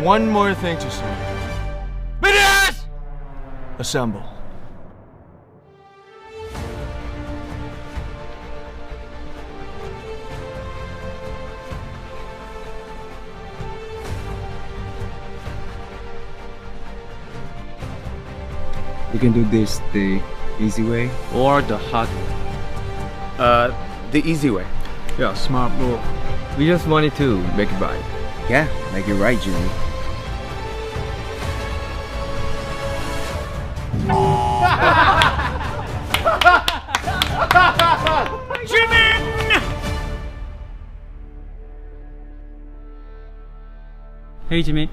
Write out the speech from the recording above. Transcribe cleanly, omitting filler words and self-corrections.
one more thing to say. BTS! Assemble. You can do this the easy way. Or the hard way. The easy way. Yeah, smart move. We just wanted to make it right. Yeah, make it right, Jimmy. Hey Jimmy,